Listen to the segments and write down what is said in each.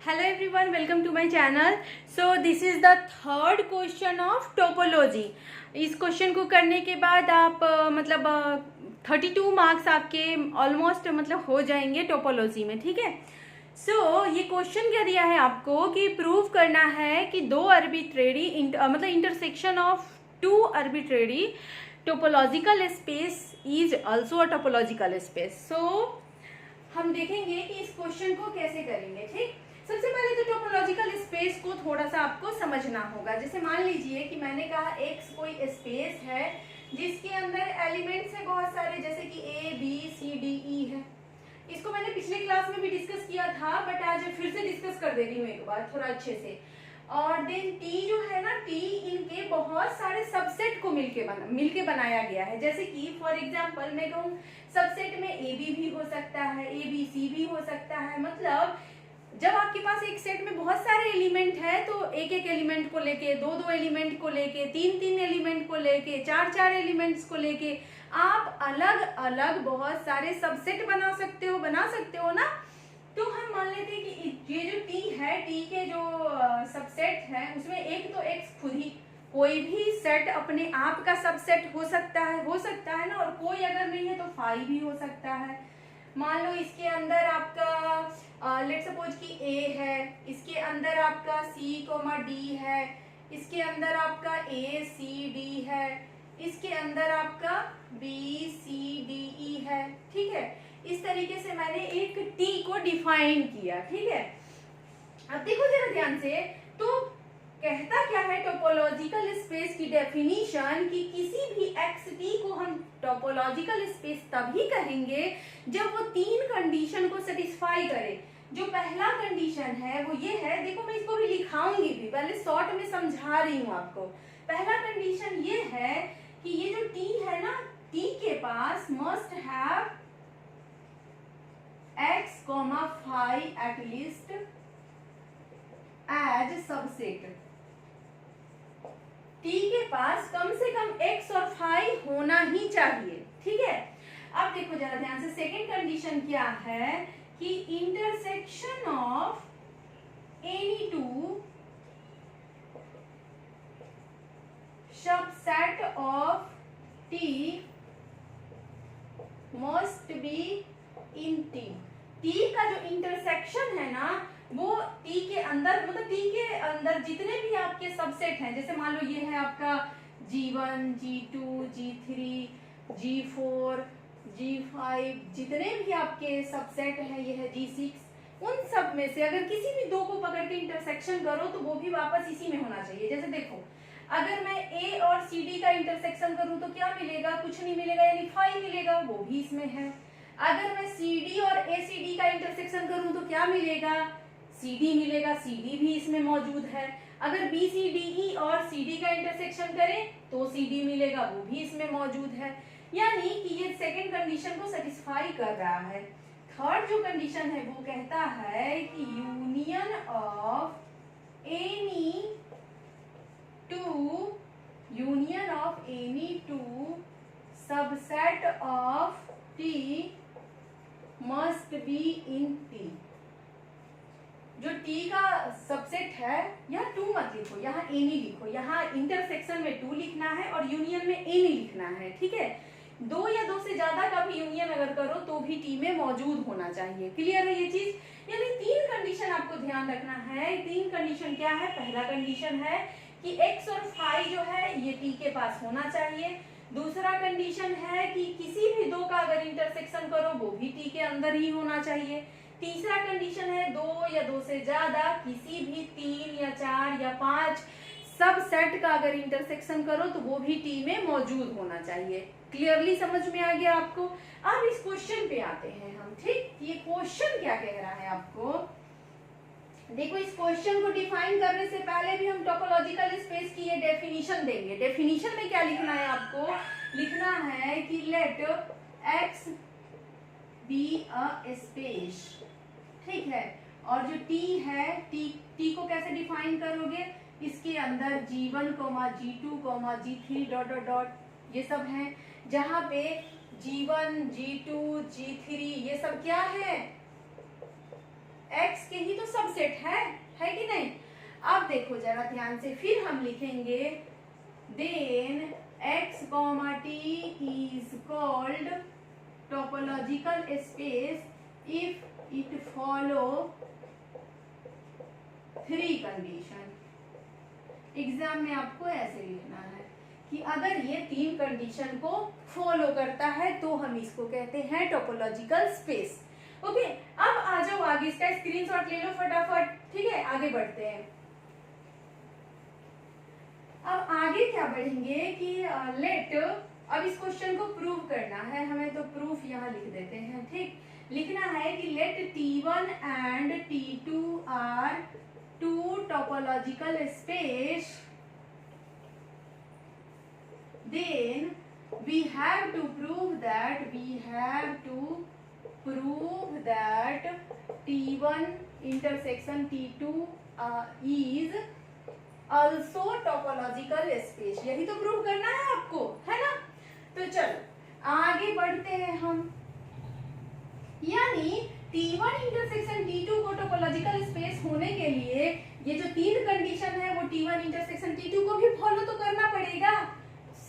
Hello everyone, welcome to my channel. So this is the third question of topology. इस question को करने के बाद आप 32 मार्क्स आपके ऑलमोस्ट हो जाएंगे टोपोलॉजी में, ठीक है। सो ये क्वेश्चन क्या दिया है आपको कि प्रूव करना है कि दो arbitrary intersection of two arbitrary topological space is also a topological space. So हम देखेंगे कि इस क्वेश्चन को कैसे करेंगे, ठीक। सबसे पहले तो टोपोलॉजिकल स्पेस को थोड़ा सा आपको समझना होगा। जैसे मान लीजिए कि मैंने कहा एक्स कोई स्पेस है जिसके अंदर एलिमेंट्स है बहुत सारे, जैसे कि A B C D E है। इसको मैंने पिछले क्लास में भी डिस्कस किया था, बट आज फिर से डिस्कस कर दे रही हूँ एक बार थोड़ा अच्छे से। और देन टी जो है ना, टी इनके बहुत सारे सबसेट को मिलके बनाया गया है। जैसे कि फॉर एग्जांपल मैं कहूँ सबसेट में ए बी भी हो सकता है, ए बी सी भी हो सकता है। मतलब जब आपके पास एक सेट में बहुत सारे एलिमेंट है तो एक एक एलिमेंट को लेके, दो दो एलिमेंट को लेके, तीन तीन एलिमेंट को लेके, चार चार एलिमेंट्स को लेके आप अलग अलग बहुत सारे सबसेट बना सकते हो ना। तो हम मान लेते हैं कि ये जो टी है, टी के जो सबसेट है उसमें एक तो एक्स खुद ही, कोई भी सेट अपने आप का सबसेट हो सकता है ना। और कोई अगर नहीं है तो फाइव भी हो सकता है। मान लो इसके अंदर आपका लेट्स सपोज कि ए है, इसके अंदर आपका सी कोमा डी है, इसके अंदर आपका ए सी डी है, इसके अंदर आपका बी सी डी ई है, ठीक है। इस तरीके से मैंने एक टी को डिफाइन किया, ठीक है। अब देखो जरा ध्यान से, तो कहता क्या है टोपोलॉजिकल स्पेस की डेफिनीशन कि किसी भी एक्स टी को हम टोपोलॉजिकल स्पेस तभी कहेंगे जब वो तीन कंडीशन को सेटिस्फाई करे। जो पहला कंडीशन है वो ये है, देखो मैं इसको भी लिखाऊंगी भी, पहले शॉर्ट में समझा रही हूँ आपको। पहला कंडीशन ये है कि ये जो टी है ना, टी के पास must have X comma five at least as subset. T के पास कम से कम x और फाइव होना ही चाहिए, ठीक है। अब देखो जरा ध्यान से, सेकेंड कंडीशन क्या है कि intersection of any two subset of T must be in T. T का जो इंटरसेक्शन है ना, वो टी के अंदर, टी के अंदर जितने भी आपके सबसेट हैं, जैसे मान लो ये है आपका G1, G2, G3, G4, G5, जितने भी आपके सबसेट हैं, ये है G6। उन सब में से अगर किसी भी दो को पकड़ के इंटरसेक्शन करो तो वो भी वापस इसी में होना चाहिए। जैसे देखो, अगर मैं A और CD का इंटरसेक्शन करूं तो क्या मिलेगा? कुछ नहीं मिलेगा, यानी 5 मिलेगा, वो भी इसमें है। अगर मैं CD और ACD का इंटरसेक्शन करूं तो क्या मिलेगा? CD मिलेगा, CD भी इसमें मौजूद है। अगर BCDE और CD का इंटरसेक्शन करें तो CD मिलेगा, वो भी इसमें मौजूद है। यानी कि ये सेकंड कंडीशन को सेटिस्फाई कर रहा है। थर्ड जो कंडीशन है वो कहता है कि union of any two subset of T must be in T। जो T का सबसेट है, यहाँ 2 मत लिखो, यहाँ एनी लिखो। यहाँ इंटरसेक्शन में 2 लिखना है और यूनियन में एनी लिखना है, ठीक है। 2 या 2 से ज्यादा का भी यूनियन अगर करो तो भी T में मौजूद होना चाहिए। क्लियर है ये चीज? यानी 3 कंडीशन आपको ध्यान रखना है। 3 कंडीशन क्या है? पहला कंडीशन है कि x और फाइव जो है ये T के पास होना चाहिए। दूसरा कंडीशन है कि किसी भी दो का अगर इंटरसेक्शन करो वो भी T के अंदर ही होना चाहिए। तीसरा कंडीशन है 2 या 2 से ज्यादा किसी भी 3 या 4 या 5 सब सेट का अगर इंटरसेक्शन करो तो वो भी T में मौजूद होना चाहिए। क्लियरली समझ में आ गया आपको? अब इस क्वेश्चन पे आते हैं हम, ठीक। ये क्वेश्चन क्या कह रहा है आपको? देखो, इस क्वेश्चन को डिफाइन करने से पहले भी हम टोपोलॉजिकल स्पेस की ये डेफिनेशन देंगे। डेफिनेशन में क्या लिखना है आपको? लिखना है कि let x be a space, ठीक है। और जो T है, T को कैसे डिफाइन करोगे? इसके अंदर G1, G2, G3 dot dot dot ये सब हैं, जहां पे G1, G2, G3 ये सब क्या है? x के ही तो सबसेट है कि नहीं। अब देखो जरा ध्यान से, फिर हम लिखेंगे then x, t is called topological space if it follow 3 condition. Exam में आपको ऐसे लिखना है कि अगर ये 3 कंडीशन को फॉलो करता है तो हम इसको कहते हैं टोपोलॉजिकल स्पेस। ओके, अब आ जाओ आगे, इसका स्क्रीनशॉट ले लो फटाफट, ठीक है, आगे बढ़ते हैं। अब आगे क्या बढ़ेंगे कि लेट, अब इस क्वेश्चन को प्रूव करना है हमें, तो प्रूफ यहाँ लिख देते हैं। ठीक, लिखना है कि let T1 and T2 are 2 topological space, then we have to prove that T1 intersection T2 is also topological space। यही तो प्रूव करना है आपको, है ना। तो चलो आगे बढ़ते हैं हम, यानी T1 इंटरसेक्शन T2 को टोपोलॉजिकल स्पेस होने के लिए ये जो 3 कंडीशन है वो T1 इंटरसेक्शन T2 को भी फॉलो तो करना पड़ेगा।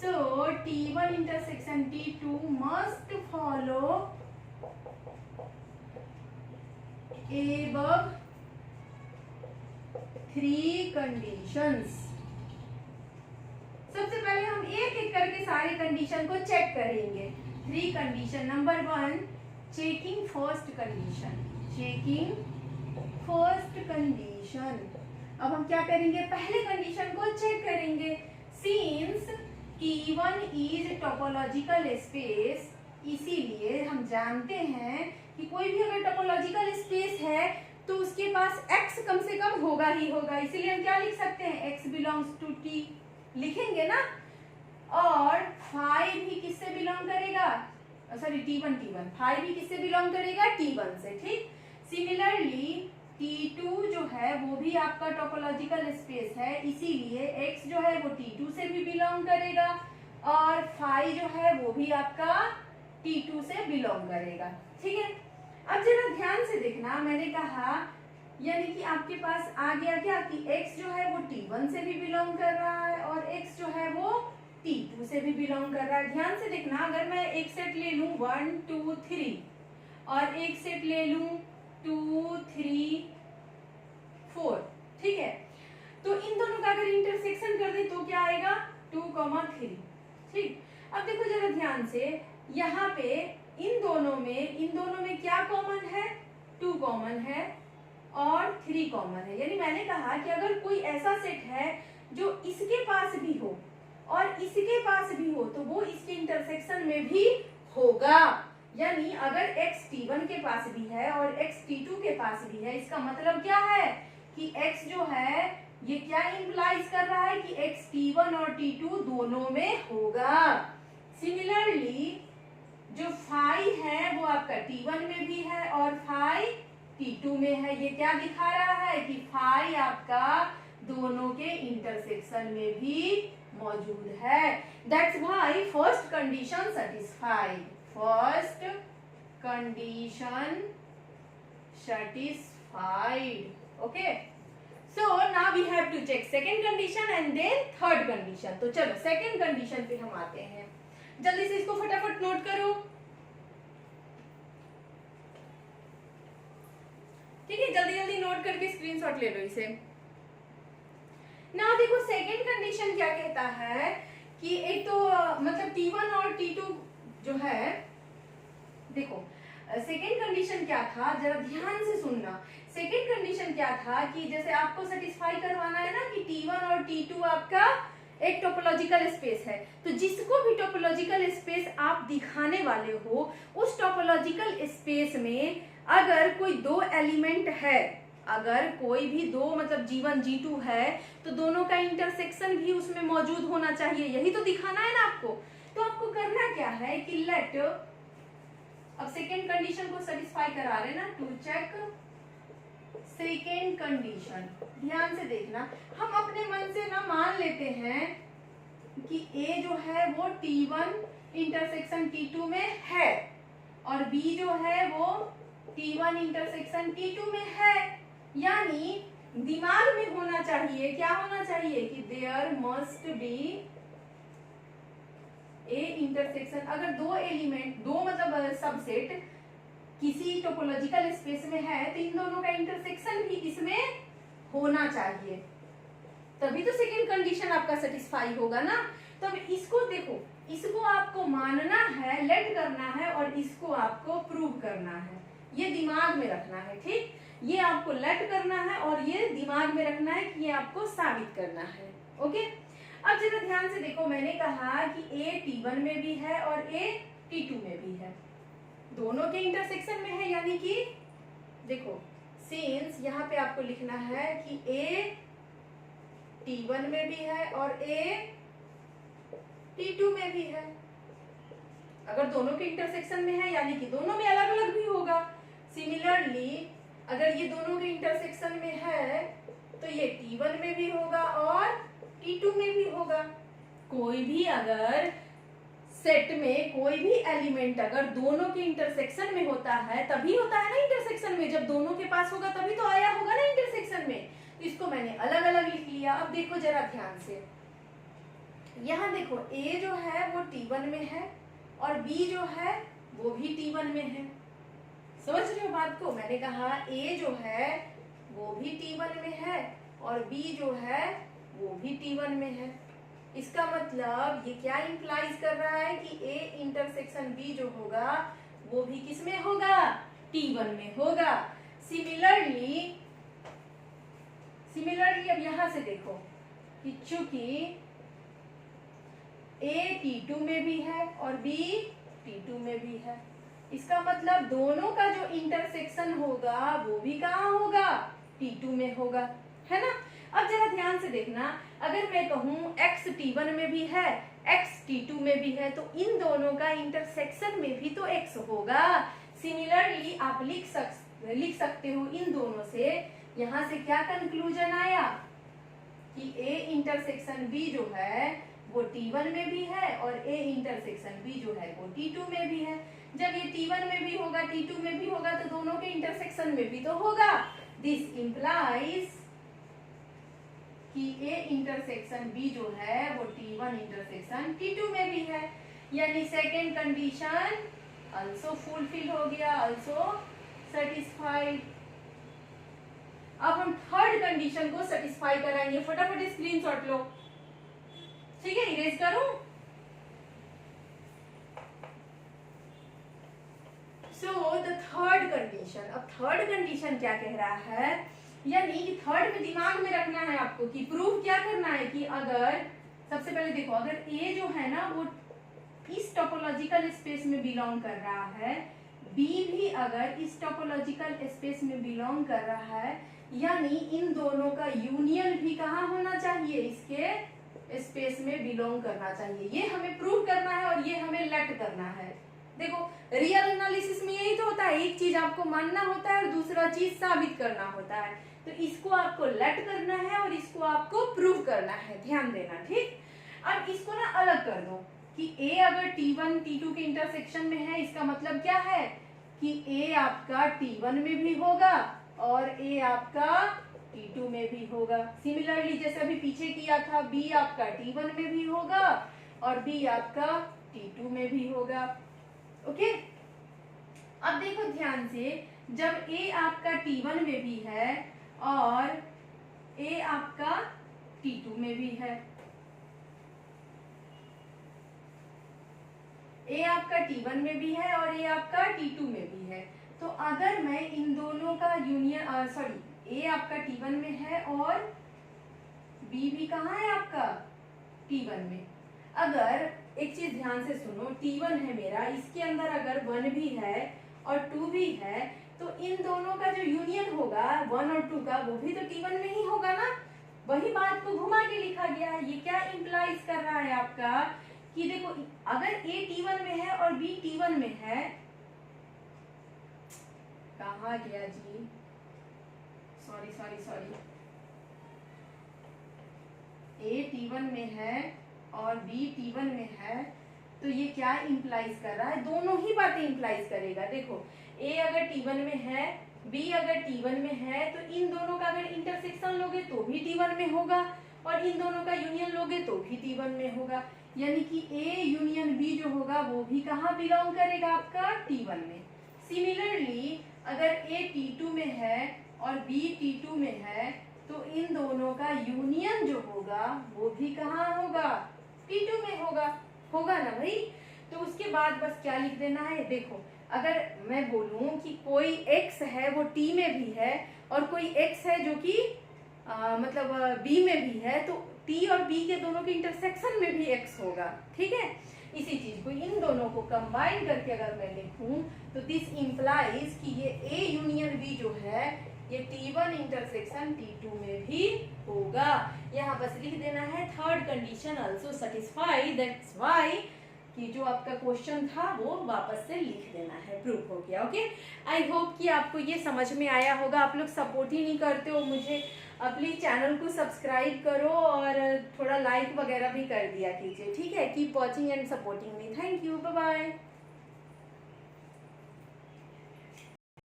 So T1 intersection T2 must follow above 3 conditions। सबसे पहले हम एक एक करके सारे कंडीशन को चेक करेंगे। 3 condition. Number 1, checking first condition. अब हम क्या करेंगे, पहले कंडीशन को चेक करेंगे। Since T1 is topological space, इसीलिए हम जानते हैं कि कोई भी अगर टोपोलॉजिकल स्पेस है तो उसके पास x कम से कम होगा ही होगा, इसीलिए हम क्या लिख सकते हैं, x बिलोंग्स टू t लिखेंगे ना। और फाई भी किससे बिलोंग करेगा, सॉरी T1 फाई भी किससे बिलोंग करेगा, T1 से। ठीक, सिमिलरली T2 जो है वो भी आपका टोपोलॉजिकल स्पेस है, इसीलिए x जो है वो T2 से भी बिलोंग करेगा और फाई जो है वो भी आपका T2 से बिलोंग करेगा। ठीक है, अब जरा ध्यान से देखना, मैंने कहा यानी कि आपके पास आ गया क्या कि x जो है वो T1 से भी बिलोंग कर रहा है और x जो है वो T2 से भी बिलोंग कर रहा है। ध्यान से देखना, अगर मैं एक सेट ले लूं 1 2 3 और एक सेट ले लूं 2 3 4, ठीक है, तो इन दोनों का अगर इंटरसेक्शन कर दे तो क्या आएगा, 2, 3। ठीक, अब देखो जरा ध्यान से, यहाँ पे इन दोनों में क्या कॉमन है, 2 कॉमन है और 3 कॉमन है। यानी मैंने कहा कि अगर कोई ऐसा सेट है जो इसके पास भी हो और इसके पास भी हो तो वो इसके इंटरसेक्शन में भी होगा। यानी अगर x T1 के पास भी है और x T2 के पास भी है, इसका मतलब क्या है कि x जो है ये क्या इंप्लाइज कर रहा है कि x T1 और T2 दोनों में होगा। सिमिलरली जो फाई है वो आपका T1 में भी है और फाई T2 में है। ये क्या दिखा रहा है कि फाई आपका दोनों के इंटरसेक्शन में भी मौजूद है। That's why first condition satisfied, first condition satisfied। Okay, so now we have to check second condition and then third condition। तो चलो second condition पे हम आते हैं, जल्दी से इसको फटाफट नोट करो। ठीक है, जल्दी जल्दी नोट करके स्क्रीनशॉट ले लो इसे। ना देखो सेकेंड कंडीशन क्या कहता है कि एक तो मतलब T1 और T2 जो है, देखो सेकेंड कंडीशन क्या था, जरा ध्यान से सुनना। सेकेंड कंडीशन क्या था कि जैसे आपको सेटिस्फाई करवाना है ना कि T1 और T2 आपका एक टोपोलॉजिकल स्पेस है, तो जिसको भी टोपोलॉजिकल स्पेस आप दिखाने वाले हो उस टोपोलॉजिकल स्पेस में अगर कोई 2 एलिमेंट है, अगर कोई भी 2 मतलब G1 G2 है तो दोनों का इंटरसेक्शन भी उसमें मौजूद होना चाहिए। यही तो दिखाना है ना आपको। तो आपको करना क्या है कि लेट, अब सेकेंड कंडीशन को सेटिस्फाई करा रहे ना, टू चेक सेकेंड कंडीशन। ध्यान से देखना, हम अपने मन से ना मान लेते हैं कि A जो है वो T1 इंटरसेक्शन T2 में है और B जो है वो T1 इंटरसेक्शन T2 में है, यानी दिमाग में होना चाहिए, क्या होना चाहिए कि there must be a intersection. अगर दो एलिमेंट, दो मतलब सबसेट किसी टोपोलॉजिकल स्पेस में है तो इन दोनों का इंटरसेक्शन भी इसमें होना चाहिए, तभी तो सेकेंड कंडीशन आपका सेटिस्फाई होगा ना। तो अब इसको देखो, इसको आपको मानना है, लेट करना है, और इसको आपको प्रूव करना है, ये दिमाग में रखना है, ठीक। ये आपको लेट करना है और ये दिमाग में रखना है कि ये आपको साबित करना है, ओके। अब जरा ध्यान से देखो, मैंने कहा कि A T1 में भी है और A T2 में भी है, दोनों के इंटरसेक्शन में है, यानी कि देखो सिंस यहाँ पे आपको लिखना है कि A T1 में भी है और A T2 में भी है। अगर दोनों के इंटरसेक्शन में है यानी कि दोनों में अलग अलग भी होगा। सिमिलरली अगर ये दोनों के इंटरसेक्शन में है तो ये T1 में भी होगा और T2 में भी होगा। कोई भी अगर सेट में कोई भी एलिमेंट अगर दोनों के इंटरसेक्शन में होता है, तभी होता है ना इंटरसेक्शन में, जब दोनों के पास होगा तभी तो आया होगा ना इंटरसेक्शन में। तो इसको मैंने अलग अलग लिख लिया। अब देखो जरा ध्यान से, यहाँ देखो A जो है वो T1 में है और B जो है वो भी T1 में है। समझ रहे हो बात को? मैंने कहा A जो है वो भी T1 में है और B जो है वो भी T1 में है। इसका मतलब ये क्या इंप्लाइज कर रहा है कि A इंटरसेक्शन B जो होगा वो भी किस में होगा? T1 में होगा। सिमिलरली अब यहां से देखो कि चूंकि A T2 में भी है और B T2 में भी है, इसका मतलब दोनों का जो इंटरसेक्शन होगा वो भी कहाँ होगा? T2 में होगा, है ना। अब जरा ध्यान से देखना, अगर मैं कहूं X T1 में भी है, X T2 में भी है, तो इन दोनों का इंटरसेक्शन में भी तो X होगा। सिमिलरली आप लिख सकते हो इन दोनों से, यहां से क्या कंक्लूजन आया कि A इंटरसेक्शन B जो है वो T1 में भी है और A इंटरसेक्शन B जो है वो T2 में भी है। जब ये T1 में भी होगा, T2 में भी होगा, तो दोनों के इंटरसेक्शन में भी तो होगा। दिस इंप्लाइज कि A इंटरसेक्शन B जो है वो T1 इंटरसेक्शन T2 में भी है, यानी सेकेंड कंडीशन also फुलफिल हो गया, also सेटिस्फाइड। अब हम थर्ड कंडीशन को सेटिस्फाई कराएंगे। फटाफट स्क्रीनशॉट लो, ठीक है, इरेज करूं। सो द थर्ड कंडीशन, अब थर्ड कंडीशन क्या कह रहा है, यानी कि थर्ड में दिमाग में रखना है आपको कि प्रूफ क्या करना है कि अगर सबसे पहले देखो, अगर A जो है ना वो इस टोपोलॉजिकल स्पेस में बिलोंग कर रहा है, B भी अगर इस टोपोलॉजिकल स्पेस में बिलोंग कर रहा है, यानी इन दोनों का यूनियन भी कहाँ होना चाहिए? इसके स्पेस में बिलोंग करना चाहिए। ये हमें प्रूव करना है और ये हमें लेट करना है। देखो रियल एनालिसिस में यही तो होता है, एक चीज आपको मानना होता है और दूसरा चीज साबित करना होता है। तो इसको आपको लेट करना है और इसको आपको प्रूव करना है, ध्यान देना, ठीक। अब इसको ना अलग कर दो कि A अगर T1 T2 के इंटरसेक्शन में है, इसका मतलब क्या है कि A आपका T1 में भी होगा और A आपका T2 में भी होगा। सिमिलरली जैसे अभी पीछे किया था, B आपका T1 में भी होगा और B आपका T2 में भी होगा, ओके। अब देखो ध्यान से, जब A आपका T1 में भी है और A आपका T2 में भी है, A आपका T1 में भी है और A आपका T2 में भी है, तो अगर मैं इन दोनों का यूनियन A आपका T1 में है और B भी कहाँ है आपका? T1 में। अगर एक चीज ध्यान से सुनो, T1 है मेरा, इसके अंदर अगर 1 भी है और 2 भी है, तो इन दोनों का जो यूनियन होगा 1 और 2 का, वो भी तो T1 में ही होगा ना। वही बात को घुमा के लिखा गया है। ये क्या इंप्लाइज कर रहा है आपका कि देखो अगर A T1 में है और B T1 में है, कहाँ गया जी, सॉरी A T1 में है और B T1 में है, तो ये क्या इंप्लाइज कर रहा है, दोनों ही बातें इंप्लाइज करेगा। देखो ए अगर T1 में है, बी अगर T1 में है, तो इन दोनों का अगर इंटरसेक्शन लोगे तो भी T1 में होगा, और इन दोनों का यूनियन लोगे तो भी T1 में होगा। यानी कि ए यूनियन बी जो होगा वो भी कहाँ बिलोंग करेगा, आपका T1 में। सिमिलरली अगर ए T2 में है और बी T2 में है, तो इन दोनों का यूनियन जो होगा वो भी कहाँ होगा, T2 में होगा। होगा ना भाई। तो उसके बाद बस क्या लिख देना है, देखो अगर मैं बोलूं कि कोई x है वो T में भी है, और कोई x है जो कि मतलब B में भी है, तो T और B के दोनों के इंटरसेक्शन में भी x होगा। ठीक है, इसी चीज को इन दोनों को कंबाइन करके अगर मैं लिखूं तो दिस इंप्लाइज कि ये A यूनियन B जो है ये T1 इंटरसेक्शन T2 में भी होगा। यहाँ बस लिख देना है third condition also satisfy, that's why कि जो आपका क्वेश्चन था वो वापस से लिख देना है, प्रूफ हो गया। ओके, आई होप कि आपको ये समझ में आया होगा। आप लोग सपोर्ट ही नहीं करते हो मुझे, प्लीज चैनल को सब्सक्राइब करो और थोड़ा लाइक वगैरह भी कर दिया कीजिए। ठीक है, keep watching and supporting me. Thank you, bye bye.